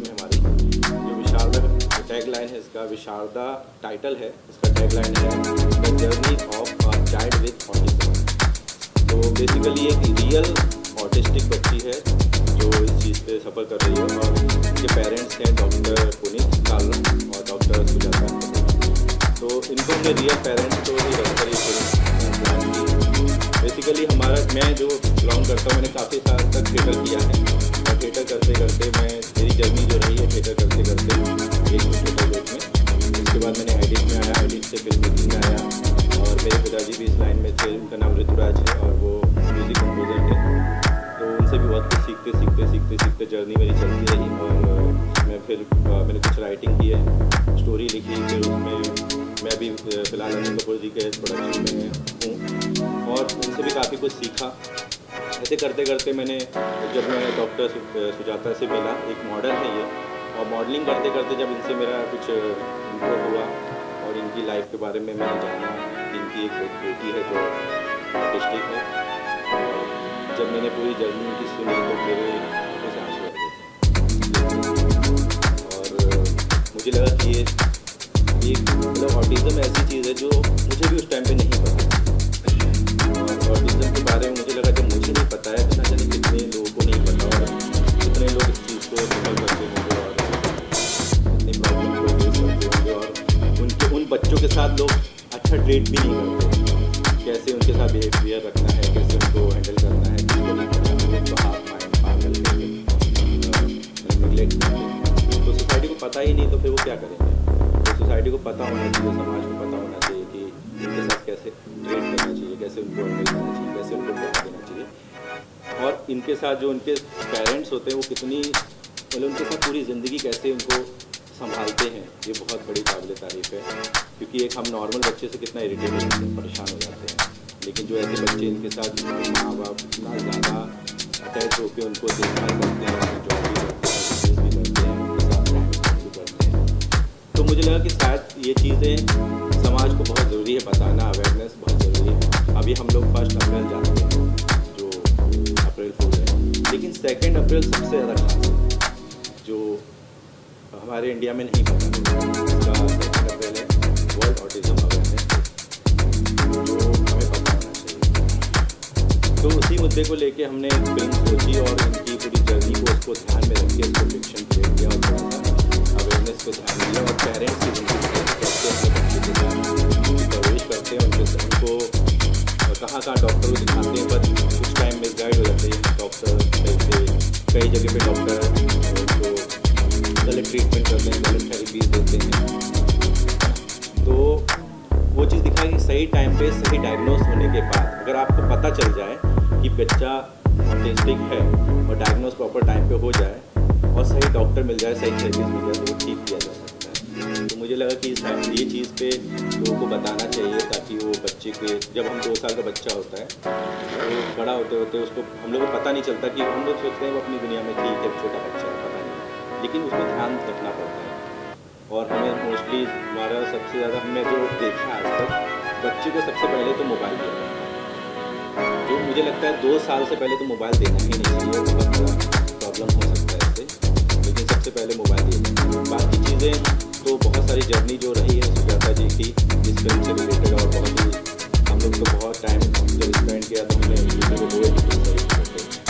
Film है हमारी। जो विशारदा टैग लाइन है इसका, विशारदा टाइटल है, इसका टैग लाइन है the journey of a child with autism. तो बेसिकली एक रियल ऑटिस्टिक बच्ची है जो इस चीज़ पे सफ़र कर रही है, और उनके पेरेंट्स हैं डॉक्टर पुनीत कालरा और डॉक्टर सुजाता। तो इनको हमने रियल पेरेंट्स को ही रखकर ये फिल्म बेसिकली हमारा, मैं जो बिलोंग करता हूँ, मैंने काफ़ी साल तक थिएटर किया है, और थिएटर करते करते मेरी जर्नी जो रही है थिएटर करते करते एक थिएटर ग्रुप में, उसके बाद मैंने एडिट में आया, एडिट से फिल्म मेकिंग में आया, और मेरे पिताजी भी इस लाइन में थे, उनका नाम ऋतुराज है और वो म्यूज़िक कंपोजर थे। तो उनसे भी बहुत कुछ सीखते जर्नी मेरी चलती रही, और मैं फिर मैंने कुछ राइटिंग की है, स्टोरी लिखी, फिर उसमें मैं भी फ़िलहाल अनिल कपूर जी के प्रोडक्शन में हूँ, और उनसे भी काफ़ी कुछ सीखा। ऐसे करते करते मैंने, जब मैं डॉक्टर सुजाता से मिला, एक मॉडल है ये, और मॉडलिंग करते करते जब इनसे मेरा कुछ इनको हुआ और इनकी लाइफ के बारे में मैंने जाना, इनकी एक बेटी है जो ऑटिस्टिक है, और जब मैंने पूरी जर्नी इनकी सुनी तो मेरे आंखों से आंसू आ गए। और मुझे लगा कि ये मतलब ऑटिज़म ऐसी चीज़ है जो मुझे भी उस टाइम पे नहीं पता, और ऑटिज़म के बारे में मुझे लगा जब मुझे नहीं पता है तो ना जाने कितने लोगों को नहीं पता, और कितने लोग इस चीज़ को सफल करते होंगे और कितनी प्रॉब्लम को फेस करते होंगे, और उन बच्चों के साथ लोग अच्छा ट्रीट भी नहीं करते, कैसे उनके साथ बिहेवियर रखना है, कैसे उनको हैंडल करना है, किसको नहीं करना, उनको हाफ माइंड पागल नेगलेक्ट करते। तो सोसाइटी को पता ही नहीं तो फिर वो क्या करेंगे। सोसाइटी को पता होना चाहिए, समाज को पता होना चाहिए कि उनके साथ कैसे ट्रीट करना चाहिए, कैसे उनको हैंडल करना चाहिए, कैसे उनको प्यार देना चाहिए, और इनके साथ जो उनके पेरेंट्स होते हैं वो कितनी, मतलब उनके साथ पूरी ज़िंदगी कैसे उनको संभालते हैं, ये बहुत बड़ी काबिल तारीफ़ है। क्योंकि एक हम नॉर्मल बच्चे से कितना इरिटेट होते हैं, परेशान हो जाते हैं, लेकिन जो ऐसे बच्चे इनके साथ माँ बाप इतना ज़्यादा अटैच होकर उनको देखभाल करते हैं, जॉब भी करते हैं, बिजनेस भी करते हैं, उनके साथ भी करते हैं। तो मुझे लगा कि शायद ये चीज़ें समाज को बहुत ज़रूरी है बताना, अवेयरनेस बहुत ज़रूरी है। अभी हम लोग 1 अप्रैल जानते हैं जो अप्रैल फूल है, लेकिन 2 अप्रैल सबसे ज़्यादा खास है जो हमारे इंडिया में नहीं पता। इसका 2 अप्रैल है वर्ल्ड ऑटिज़म अवेयरनेस, जो हमें पता होना चाहिए। तो उसी मुद्दे को लेके हमने एक फिल्म सोची और इनकी पूरी जर्नी को उसको ध्यान में रख के इसको फिक्शन क्रिएट किया, और अवेयरनेस को ध्यान दिया, और पेरेंट्स की ज़िंदगी कैसे अपने बच्चे के साथ प्रवेश करते हैं, उनको कहाँ डॉक्टर को दिखाते हैं, बट कुछ टाइम मिसगाइड हो जाते हैं डॉक्टर, कई जगह पे डॉक्टर उनको गलत ट्रीटमेंट करते हैं, गलत थेरेपीज देते हैं। तो वो चीज़ दिखाई कि सही टाइम पे सही डायग्नोस होने के बाद अगर आपको पता चल जाए कि बच्चा ऑटिस्टिक है और डायग्नोस प्रॉपर टाइम पे हो जाए और सही डॉक्टर मिल जाए, सही थेरेपीज मिल जाए, तो वो ठीक किया जा सकता है। तो मुझे लगा कि ये चीज़ पे लोगों को बताना चाहिए, ताकि वो बच्चे के, जब हम 2 साल का बच्चा होता है तो बड़ा होते होते उसको, हम लोग को पता नहीं चलता कि हम लोग सोचते हैं वो अपनी दुनिया में ठीक है, छोटा बच्चा है, पता नहीं, लेकिन उसको ध्यान रखना पड़ता है। और हमें मोस्टली हमारा सबसे ज़्यादा हमने जो देखा आज तक, बच्चे को सबसे पहले तो मोबाइल दिया जाता है, जो मुझे लगता है 2 साल से पहले तो मोबाइल देना ही नहीं चाहिए, बहुत बड़ा प्रॉब्लम हो सकता है इससे, लेकिन सबसे पहले मोबाइल दिया जाता है। बाकी चीज़ें तो बहुत सारी जर्नी जो रही है सुजाता जी की इस फिल्म से रिलेटेड, और बहुत ही हम लोग तो बहुत टाइम जब स्पेंड किया तो हमने वीडियो को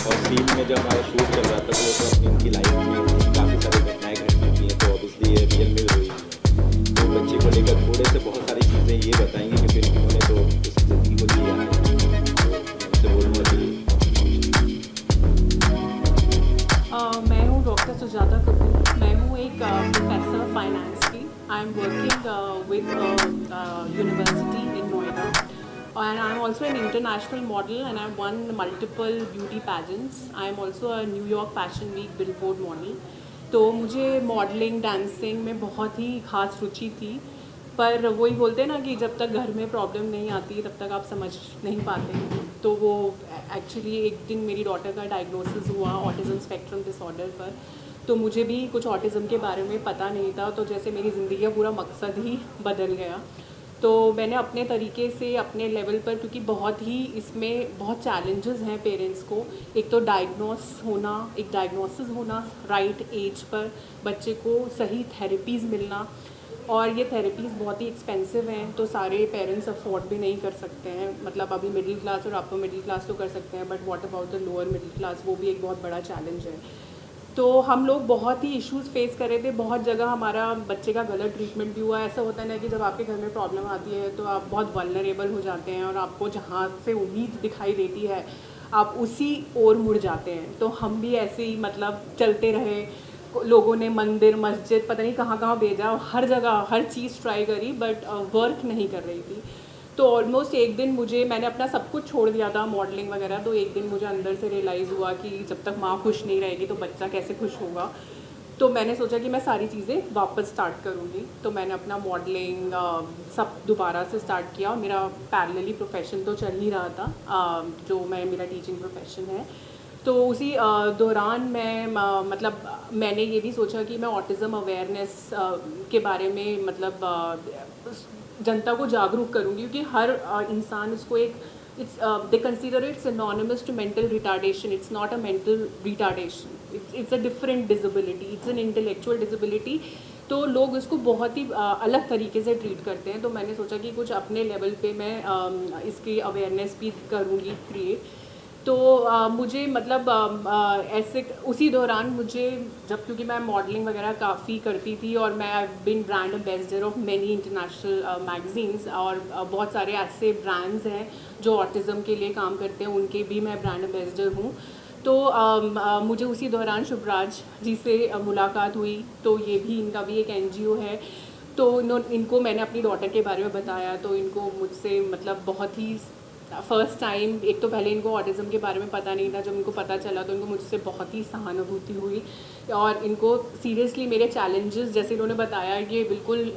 और सीन में जब हमारा शूट चल रहा था तो वो तो अपनी उनकी लाइफ में काफ़ी सारी घटनाएँ घट चुकी हैं, तो ऑब्वियसली ये रियल में हुई है। तो बच्चे को लेकर थोड़े से बहुत सारी चीज़ें ये बताएंगे कि फिर उन्होंने तो इस ज़िंदगी को जिया है, तो उनसे बोलूँगा कि मैं हूँ डॉक्टर सुजाता कपूर। मैं हूँ एक प्रोफेसर फाइनेंस की। I am working with university in Noida, and I'm also an international model, and I've won multiple beauty pageants. I'm also a New York Fashion Week Billboard model. तो मुझे मॉडलिंग, डांसिंग में बहुत ही ख़ास रुचि थी, पर वही बोलते हैं ना कि जब तक घर में प्रॉब्लम नहीं आती तब तक आप समझ नहीं पाते हैं। तो वो एक्चुअली एक दिन मेरी डॉटर का डायग्नोसिस हुआ ऑटिज़म स्पेक्ट्रम डिसऑर्डर पर, तो मुझे भी कुछ ऑटिज़म के बारे में पता नहीं था, तो जैसे मेरी ज़िंदगी का पूरा मकसद ही बदल गया। तो मैंने अपने तरीके से अपने लेवल पर, क्योंकि बहुत ही इसमें बहुत चैलेंजेस हैं पेरेंट्स को, एक तो डायग्नोसिस होना राइट एज पर, बच्चे को सही थेरेपीज़ मिलना, और ये थेरेपीज़ बहुत ही एक्सपेंसिव हैं, तो सारे पेरेंट्स अफोर्ड भी नहीं कर सकते हैं। मतलब अभी मिडिल क्लास और अपर मिडिल क्लास तो कर सकते हैं, but what about the lower middle class, वो भी एक बहुत बड़ा चैलेंज है। तो हम लोग बहुत ही इश्यूज़ फेस कर रहे थे, बहुत जगह हमारा बच्चे का गलत ट्रीटमेंट भी हुआ। ऐसा होता है ना कि जब आपके घर में प्रॉब्लम आती है तो आप बहुत वल्नरेबल हो जाते हैं, और आपको जहाँ से उम्मीद दिखाई देती है आप उसी ओर मुड़ जाते हैं। तो हम भी ऐसे ही मतलब चलते रहे, लोगों ने मंदिर मस्जिद पता नहीं कहाँ कहाँ भेजा, हर जगह हर चीज़ ट्राई करी, बट वर्क नहीं कर रही थी। तो ऑलमोस्ट एक दिन मैंने अपना सब कुछ छोड़ दिया था, मॉडलिंग वगैरह। तो एक दिन मुझे अंदर से रियलाइज़ हुआ कि जब तक माँ खुश नहीं रहेगी तो बच्चा कैसे खुश होगा। तो मैंने सोचा कि मैं सारी चीज़ें वापस स्टार्ट करूँगी। तो मैंने अपना मॉडलिंग सब दोबारा से स्टार्ट किया, और मेरा पैरेलली प्रोफेशन तो चल ही रहा था, जो मेरा टीचिंग प्रोफेशन है। तो उसी दौरान मैं मतलब मैंने ये भी सोचा कि मैं ऑटिज़म अवेयरनेस के बारे में मतलब जनता को जागरूक करूँगी, क्योंकि हर इंसान उसको एक they consider it's synonymous to mental retardation. It's not a mental retardation, it's a different disability, it's an intellectual disability. तो लोग उसको बहुत ही अलग तरीके से ट्रीट करते हैं। तो मैंने सोचा कि कुछ अपने लेवल पे मैं इसकी अवेयरनेस भी करूँगी क्रिएट। तो मुझे मतलब ऐसे उसी दौरान मुझे जब, क्योंकि मैं मॉडलिंग वगैरह काफ़ी करती थी, और मैं I been brand ambassador of many international magazines, और बहुत सारे ऐसे ब्रांड्स हैं जो ऑटिज़म के लिए काम करते हैं, उनके भी मैं ब्रांड एम्बेसडर हूँ। तो मुझे उसी दौरान शुभराज जी से मुलाकात हुई। तो ये भी इनका भी एक NGO है। तो इनको मैंने अपनी डॉटर के बारे में बताया, तो इनको मुझसे मतलब बहुत ही फ़र्स्ट टाइम, एक तो पहले इनको ऑटिज़म के बारे में पता नहीं था, जब इनको पता चला तो इनको मुझसे बहुत ही सहानुभूति हुई, और इनको सीरियसली मेरे चैलेंजेस जैसे इन्होंने बताया ये बिल्कुल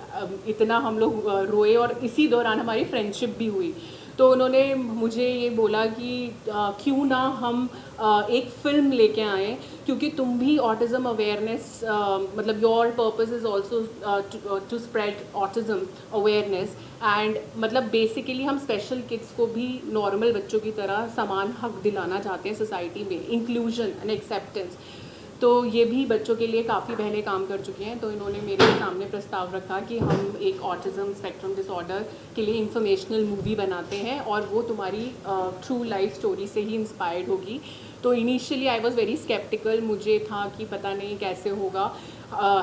इतना हम लोग रोए, और इसी दौरान हमारी फ्रेंडशिप भी हुई। तो उन्होंने मुझे ये बोला कि क्यों ना हम एक फ़िल्म लेके आएँ, क्योंकि तुम भी ऑटिज़म अवेयरनेस मतलब your purpose is also to spread autism awareness, and मतलब बेसिकली हम स्पेशल किड्स को भी नॉर्मल बच्चों की तरह समान हक दिलाना चाहते हैं सोसाइटी में, इंक्लूजन एंड एक्सेप्टेंस। तो ये भी बच्चों के लिए काफ़ी पहले काम कर चुके हैं। तो इन्होंने मेरे सामने प्रस्ताव रखा कि हम एक ऑटिज़म स्पेक्ट्रम डिसऑर्डर के लिए इंफॉर्मेशनल मूवी बनाते हैं, और वो तुम्हारी ट्रू लाइफ स्टोरी से ही इंस्पायर्ड होगी। तो initially I was very sceptical, मुझे था कि पता नहीं कैसे होगा।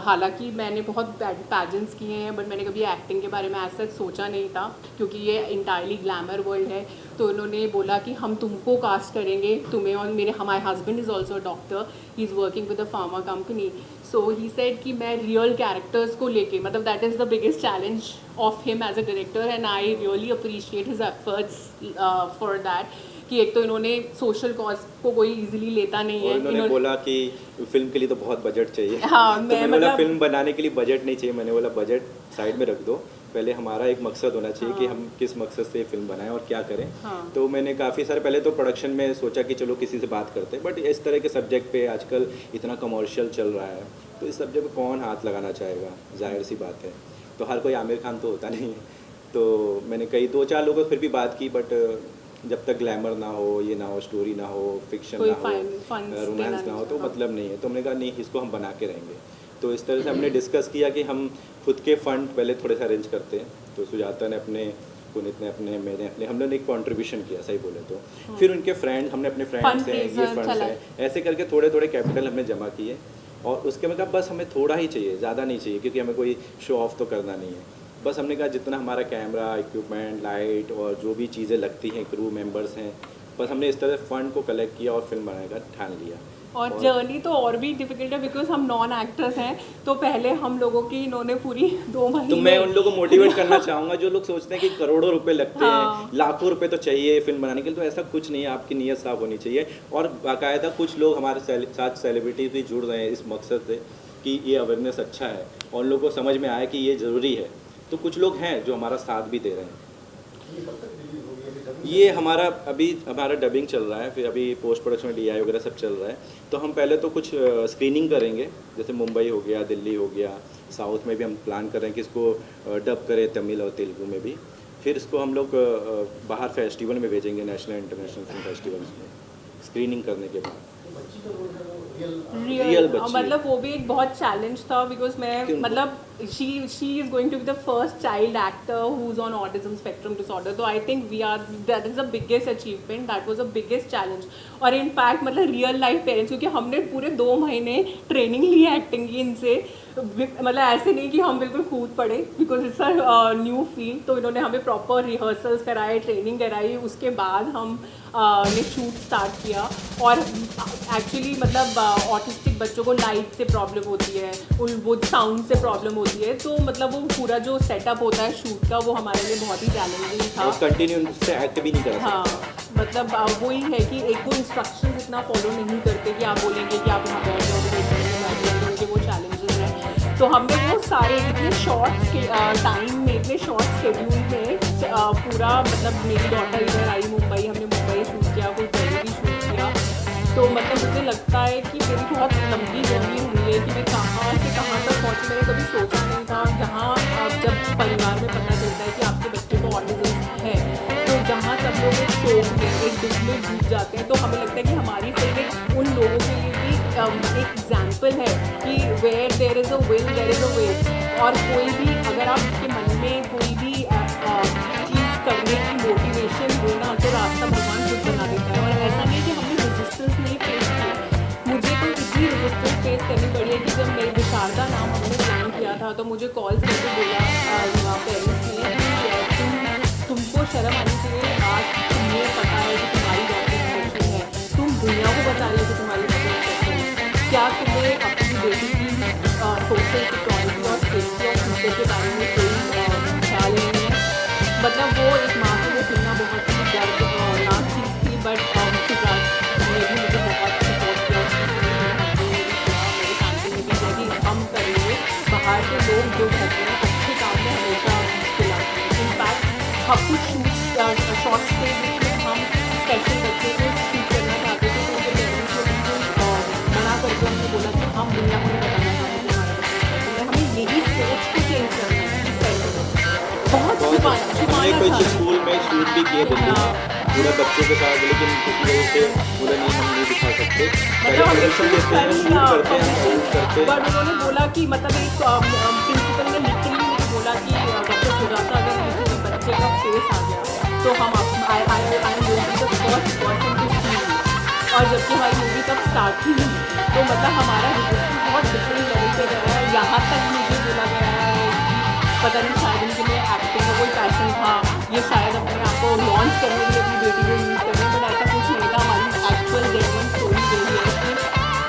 हालांकि मैंने बहुत पैजेंट्स किए हैं, बट मैंने कभी एक्टिंग के बारे में ऐसा सोचा नहीं था, क्योंकि ये इंटायरली ग्लैमर वर्ल्ड है। तो उन्होंने बोला कि हम तुमको कास्ट करेंगे, तुम्हें, और my husband is also a doctor, he is working with a pharma company. So he said कि मैं रियल कैरेक्टर्स को लेके, मतलब that is the biggest challenge of him as a director, and I really appreciate his efforts for that. कि एक तो इन्होंने social cause को कोई इजीली लेता नहीं है। इन्होंने बोला कि फिल्म के लिए तो बहुत बजट चाहिए। हाँ, तो मैं मैंने बोला मतलब फिल्म बनाने के लिए बजट नहीं चाहिए। मैंने बोला बजट साइड में रख दो, पहले हमारा एक मकसद होना चाहिए कि हम किस मकसद से फिल्म बनाएं और क्या करें। तो मैंने काफ़ी सारे पहले तो प्रोडक्शन में सोचा कि चलो किसी से बात करते हैं, बट इस तरह के सब्जेक्ट पे आजकल इतना कमर्शियल चल रहा है, तो इस सब्जेक्ट पे कौन हाथ लगाना चाहेगा, जाहिर सी बात है। तो हर कोई आमिर खान तो होता नहीं है। तो मैंने कई 2-4 लोगों से फिर भी बात की, बट जब तक ग्लैमर ना हो, ये ना हो, स्टोरी ना हो, फिक्शन ना हो, रोमांस ना हो, तो मतलब नहीं है। तो हमने कहा नहीं, इसको हम बना के रहेंगे। तो इस तरह से हमने डिस्कस किया कि हम खुद के फंड पहले थोड़े से अरेंज करते हैं। तो सुजाता ने अपने, पुनीत ने अपने, मैंने अपने, हम लोगों ने एक कॉन्ट्रीब्यूशन किया, सही बोले तो। फिर उनके फ्रेंड, हमने अपने फ्रेंड्स हैं, ये फंड्स हैं, ऐसे करके थोड़े थोड़े कैपिटल हमने जमा किए। और उसके मतलब बस हमें थोड़ा ही चाहिए, ज़्यादा नहीं चाहिए, क्योंकि हमें कोई शो ऑफ तो करना नहीं है। बस हमने कहा जितना हमारा कैमरा, इक्विपमेंट, लाइट और जो भी चीज़ें लगती हैं, क्रू मेंबर्स हैं, बस हमने इस तरह फंड को कलेक्ट किया और फिल्म बनाने का ठान लिया। और जर्नी तो और भी डिफिकल्ट है, बिकॉज हम नॉन एक्टर्स हैं। तो पहले हम लोगों की इन्होंने पूरी 2 महीने, तो मैं उन लोगों को मोटिवेट करना चाहूँगा जो लोग सोचते हैं कि करोड़ों रुपए लगते हैं, लाखों रुपए तो चाहिए फिल्म बनाने के लिए। तो ऐसा कुछ नहीं है, आपकी नीयत साफ होनी चाहिए। और बाकायदा कुछ लोग हमारे साथ सेलिब्रिटीज भी जुड़ रहे हैं इस मकसद से कि ये अवेयरनेस अच्छा है और लोगों को समझ में आया कि ये ज़रूरी है। तो कुछ लोग हैं जो हमारा साथ भी दे रहे हैं। ये हमारा डबिंग चल रहा है, फिर अभी पोस्ट प्रोडक्शन DI वगैरह सब चल रहा है। तो हम पहले तो कुछ स्क्रीनिंग करेंगे, जैसे मुंबई हो गया, दिल्ली हो गया, साउथ में भी हम प्लान कर रहे हैं कि इसको डब करें तमिल और तेलुगु में भी। फिर इसको हम लोग बाहर फेस्टिवल में भेजेंगे, नेशनल इंटरनेशनल फिल्म फेस्टिवल्स में स्क्रीनिंग करने के बाद। रियल मतलब वो भी एक बहुत चैलेंज था बिकॉज मैं मतलब she is going to be the first child actor who is on autism spectrum disorder, तो I think we are that is the biggest achievement, that was the biggest challenge. और in fact मतलब real life parents, क्योंकि हमने पूरे 2 महीने training ली है acting की इनसे, मतलब ऐसे नहीं कि हम बिल्कुल कूद पड़े because it's a new field, तो इन्होंने हमें प्रॉपर रिहर्सल्स कराए, ट्रेनिंग कराई, उसके बाद हम ने शूट स्टार्ट किया। और एक्चुअली मतलब ऑटिस्टिक बच्चों को लाइट से प्रॉब्लम होती है, वो साउंड से प्रॉब्लम होती है, तो मतलब वो पूरा जो सेटअप होता है शूट का वो हमारे लिए बहुत ही चैलेंजिंग था। कंटिन्यू से एक्ट भी नहीं कर सकते। हाँ मतलब वही है कि एक वो इंस्ट्रक्शन इतना फॉलो नहीं करते कि आप बोलेंगे कि आप यहाँ बैठ जाओगे, उनके वो चैलेंजेस हैं। तो हमने वो सारे इतने शॉर्ट टाइम में, इतने शॉर्ट शेड्यूल में पूरा मतलब मेरी डॉटर इधर आई मुंबई, हमने मुंबई शूट किया, कोई दिल्ली भी शूट किया, तो मतलब मुझे लगता है कि मेरी बहुत लंबी जर्नी हुई है कि मैं कहाँ से कहाँ तक पहुँची, मैंने कभी सोचा नहीं था। जहाँ जब परिवार में पता चलता है कि आपके बच्चे को ऑटिज्म है, तो जहाँ सब लोग एक शोक में, एक दुख में डूब जाते हैं, तो हमें लगता है कि हमारी फिल्म उन लोगों के लिए भी एक एग्जाम्पल है कि where there is a will there is a way. और कोई भी अगर आपके मन में कोई भी चीज़ करने की मोटिवेशन हो ना, तो रास्ता भगवान खुद बना देता है। और ऐसा नहीं कि हमने रेजिस्टेंस नहीं फेस की, मुझे तो इतनी रेजिस्टेंस फेस करनी पड़ी है कि जब मेरे विशारदा नाम हमने प्लान किया था, तो मुझे कॉल करके बोला पेरेंट्स ने कि तुमको शर्म आनी चाहिए, आज तुम्हें पता है कि तुम्हारी डॉक्टर इन्फेक्शन है, तुम दुनिया को बता रही हो कि तुम्हारी डॉक्टर इन्फेक्शन है, क्या तुम्हें अपनी बेटी की सोशल सिक्योरिटी और सेफ्टी और फ्यूचर के बारे में कोई ख्याल नहीं है। मतलब वो एक माँ को वो सुनना बहुत ही दर्दनाक चीज़ थी, बट सिद्धार्थ ने भी मुझे बहुत सपोर्ट किया, मेरे फैमिली ने भी किया कि हम करेंगे। बाहर के लोग जो करते हैं अच्छे काम में हमेशा खिलाते हैं। इनफैक्ट हम कुछ शॉर्ट्स के में हम स्पेशल बच्चे को शूट करना चाहते थे, तो उनके पेरेंट्स को बिल्कुल मना करके हमने बोला कि हम दुनिया को नहीं बताना चाहते कि हमारा बच्चा, हमें यही सोच को चेंज करना है। बहुत हमने कोई स्कूल में शूट भी किए दिल्ली में पूरा बच्चों के साथ, लेकिन कुछ लोगों से बोला नहीं हम नहीं दिखा सकते, बट उन्होंने बोला कि मतलब एक प्रिंसिपल ने लिटरली मुझे बोला कि डॉक्टर सुजाता अगर किसी भी बच्चे का फेस आ गया तो हम और जबकि हमारी मूवी तब स्टार्ट ही हुई, तो मतलब हमारा रिजल्ट बहुत डिफरेंट लेवल पे गया है। यहाँ तक मुझे बोला गया है पता नहीं शायद इनके लिए एक्टिंग का कोई पैशन था, ये शायद अपने आप को लॉन्च करने के लिए अपनी बेटी को यूज़ कर रहे हैं, बट ऐसा कुछ नहीं था। हमारी एक्चुअल जेन्युइन स्टोरी यही है कि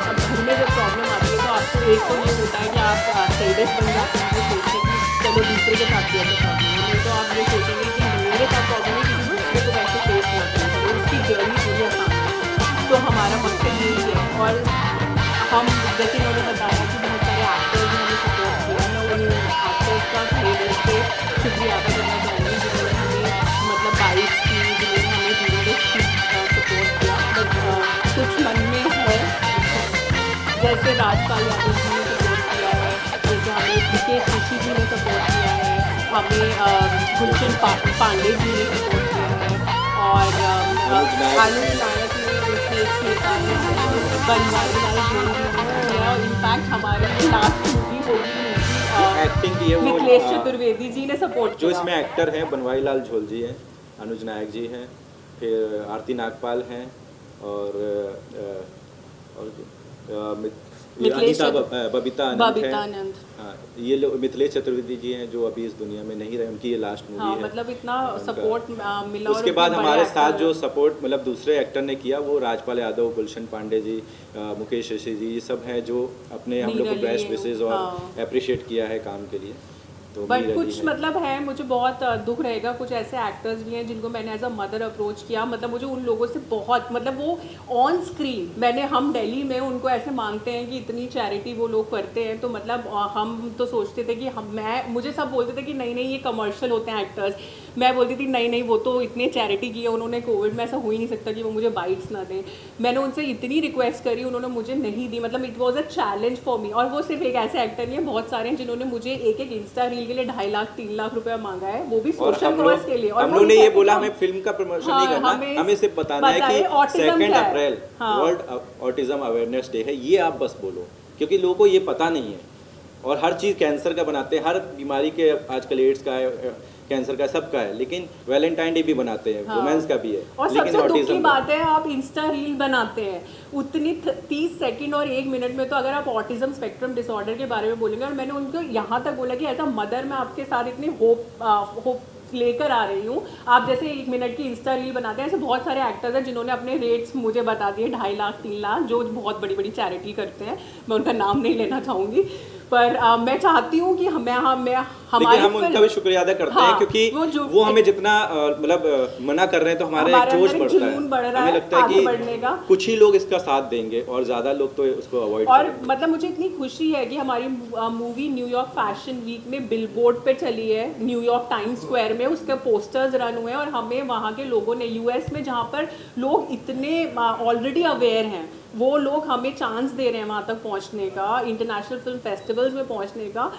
अब घर में जब प्रॉब्लम आती है तो आपको एक तो ये होता है कि आप सेल्फिश बन जाते हैं, ये सोचते हैं कि चलो दूसरे के साथ भी ऐसा प्रॉब्लम है, नहीं तो आप ये सोचेंगे कि मेरे साथ प्रॉब्लम है, किसी दूसरे को कैसे फेस करते हैं, तो उसकी जर्नी पूरी आसान है। तो हमारा मकसद यही है। और हम जैसे मैंने बताया कि बहुत सारे एक्टर्स ने हमें सपोर्ट किया, मैं उन एक्टर्स का दिल से शुक्रिया अदा करना चाहूँगी जिन्होंने हमें मतलब बाइक्स की, जिन्होंने हमें धीरे सपोर्ट किया। बट कुछ मन में है, जैसे राजपाल यादव जी ने सपोर्ट किया है, जैसे हमें विकेश ऋषि जी ने सपोर्ट किया है, हमें गुलशन पांडे जी ने सपोर्ट किया है, और आनंद नायक ने बनवारीलाल झोल जी ने किया, और इनफैक्ट हमारी लास्ट मूवी होगी एक्टिंग की है वो मिथिलेश चतुर्वेदी जी ने सपोर्ट जो किया। इसमें एक्टर हैं बनवारीलाल झोल जी हैं, अनुज नायक जी हैं, फिर आरती नागपाल हैं, और बबीता आनंद, हाँ ये लोग मिथिलेश चतुर्वेदी जी हैं जो अभी इस दुनिया में नहीं रहे, उनकी ये लास्ट मूवी हाँ, है। मतलब इतना सपोर्ट मिला। उसके बाद हमारे साथ जो सपोर्ट मतलब दूसरे एक्टर ने किया वो राजपाल यादव, गुलशन पांडे जी, मुकेश ऋषि जी, ये सब हैं जो अपने हम लोग को बेस्ट विशेज और अप्रिशिएट किया है काम के लिए। तो बट कुछ मतलब है, मुझे बहुत दुख रहेगा, कुछ ऐसे एक्टर्स भी हैं जिनको मैंने एज अ मदर अप्रोच किया, मतलब मुझे उन लोगों से बहुत मतलब वो ऑन स्क्रीन हम दिल्ली में उनको ऐसे मांगते हैं कि इतनी चैरिटी वो लोग करते हैं, तो मतलब हम तो सोचते थे कि मुझे सब बोलते थे कि नहीं नहीं ये कमर्शियल होते हैं एक्टर्स, मैं बोलती थी नहीं नहीं वो तो इतने चैरिटी की है उन्होंने, कोविड में ऐसा हो ही नहीं सकता कि वो मुझे बाइट्स ना दें। मैंने उनसे इतनी रिक्वेस्ट करी, उन्होंने मुझे नहीं दी, मतलब it was a challenge for me. और वो सिर्फ एक ऐसे एक्टर नहीं है, बहुत सारे हैं जिन्होंने मुझे एक इंस्टा रील रील के लिए 2.5 लाख 3 लाख रुपया मांगा है, वो भी और सोशल कॉज के लिए। और हम वो लोग ने भी ये कहते बोला हैं हमें फिल्म का प्रमोशन हाँ, नहीं करना, हमें सिर्फ बताना है बताइए कि autism 2 क्या है। अप्रैल हाँ। वर्ल्ड ऑटिज्म अवेयरनेस डे है, ये आप बस बोलो, क्योंकि लोगों को ये पता नहीं है। और हर चीज़ कैंसर का बनाते हैं, हर बीमारी के आजकल एड्स का है, कैंसर का, सबका है, लेकिन वैलेंटाइन डे भी बनाते हैं, हाँ। वुमेन्स का भी है, और लेकिन सबसे दुख की ऑटिज्म बात है, आप इंस्टा रील बनाते हैं उतनी 30 सेकंड और 1 मिनट में, तो अगर आप ऑटिज्म स्पेक्ट्रम डिसऑर्डर के बारे में बोलेंगे, और मैंने उनको यहाँ तक बोला कि एज अ मदर मैं आपके साथ इतनी होप लेकर आ रही हूँ। आप जैसे 1 मिनट की इंस्टा रील बनाते हैं, ऐसे बहुत सारे एक्टर्स हैं जिन्होंने अपने रेट्स मुझे बता दिए, 2.5 लाख 3 लाख, जो बहुत बड़ी बड़ी चैरिटी करते हैं, मैं उनका नाम नहीं लेना चाहूँगी, पर मैं चाहती हूँ कि लेकिन हमारी हम उनका भी शुक्रिया अदा करते हैं, क्योंकि वो हमें जितना मतलब मना कर रहे हैं तो हमारे हमारे जोश अंदर एक बढ़ता जुनून बढ़ है, रहा हमें है लगता है आगे बढ़ने का। कि कुछ ही लोग इसका साथ देंगे और ज़्यादा लोग तो उसको अवॉइड और करेंगे। मतलब मुझे इतनी खुशी है कि हमारी मूवी न्यूयॉर्क फैशन वीक में बिलबोर्ड पे चली है, न्यूयॉर्क टाइम स्क्वायर में उसके पोस्टर्स रन हुए हैं, और हमें वहाँ के लोगों ने, यूएस में जहाँ पर लोग इतने ऑलरेडी अवेयर हैं, वो लोग हमें चांस दे रहे हैं वहाँ तक पहुँचने का, इंटरनेशनल फिल्म फेस्टिवल्स में पहुँचने का।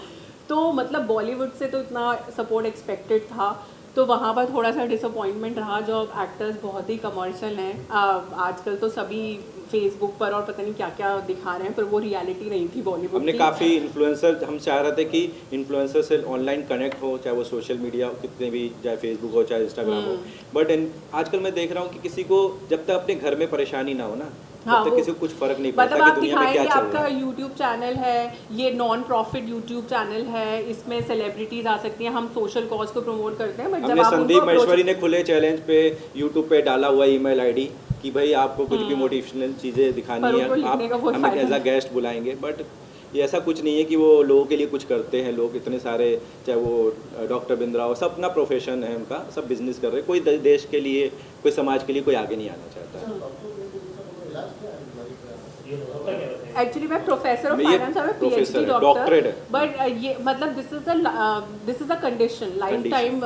तो मतलब बॉलीवुड से तो इतना सपोर्ट एक्सपेक्टेड था, तो वहाँ पर थोड़ा सा डिसअपॉइंटमेंट रहा। जो एक्टर्स बहुत ही कमर्शियल हैं, आजकल तो सभी फेसबुक पर और पता नहीं क्या क्या दिखा रहे हैं, पर वो रियलिटी नहीं थी बॉलीवुड हमने की। काफ़ी इन्फ्लुएंसर, हम चाह रहे थे कि इन्फ्लुएंसर से ऑनलाइन कनेक्ट हो, चाहे वो सोशल मीडिया कितने भी, चाहे फेसबुक हो चाहे इंस्टाग्राम हो, बट आजकल मैं देख रहा हूँ कि किसी को जब तक अपने घर में परेशानी ना हो ना, हाँ, तब तक किसी को कुछ फर्क नहीं मतलब पड़ता कि आप दुनिया में क्या दिखाएंगे चल रहा आपका है। यूट्यूब चैनल है, ये नॉन प्रॉफिट यूट्यूब चैनल है, इसमें सेलिब्रिटीज आ सकती हैं, हम सोशल कॉज को प्रमोट करते हैं, बट जब हमने आप संदीप उनको महेश्वरी ने खुले चैलेंज पे यूट्यूब पे डाला हुआ ईमेल आईडी कि भाई आपको कुछ भी मोटिवेशनल चीज़ें दिखानी पर है, उनको लिखने का आप कोई हमें फायदा एज अ गेस्ट बुलाएंगे, बट ये ऐसा कुछ नहीं है कि वो लोगों के लिए कुछ करते हैं। लोग इतने सारे, चाहे वो डॉक्टर बिंद्रा हो, सब अपना प्रोफेशन है उनका, सब बिजनेस कर रहे हैं, कोई देश के लिए, कोई समाज के लिए कोई आगे नहीं आना चाहता है। एक्चुअली मैं प्रोफेसर ऑफ ये फाइनेंस और प्रोफेसर पीएचडी है, डॉक्टरेट डॉक्टर, है। बट ये मतलब this is a condition, life time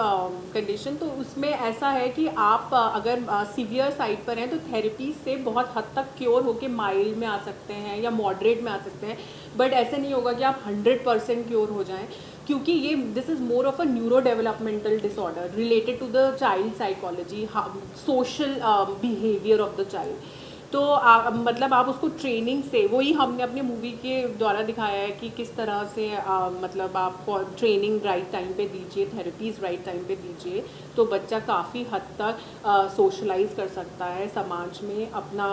condition. तो उसमें ऐसा है कि आप अगर सीवियर साइड पर हैं तो थेरेपी से बहुत हद तक क्योर होके माइल्ड में आ सकते हैं या मॉडरेट में आ सकते हैं, बट ऐसे नहीं होगा कि आप 100% क्योर हो जाएं, क्योंकि ये this is more of a neuro developmental disorder related to the child psychology, social behaviour of the child. तो मतलब आप उसको ट्रेनिंग से, वही हमने अपने मूवी के द्वारा दिखाया है कि किस तरह से मतलब आप ट्रेनिंग राइट टाइम पे दीजिए, थेरेपीज़ राइट टाइम पे दीजिए, तो बच्चा काफ़ी हद तक सोशलाइज कर सकता है, समाज में अपना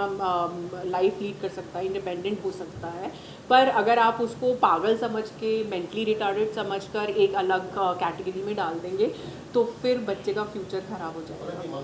लाइफ लीड कर सकता है, इंडिपेंडेंट हो सकता है। पर अगर आप उसको पागल समझ के, मेंटली रिटार्डेड समझ कर एक अलग कैटेगरी में डाल देंगे, तो फिर बच्चे का फ्यूचर ख़राब हो जाएगा।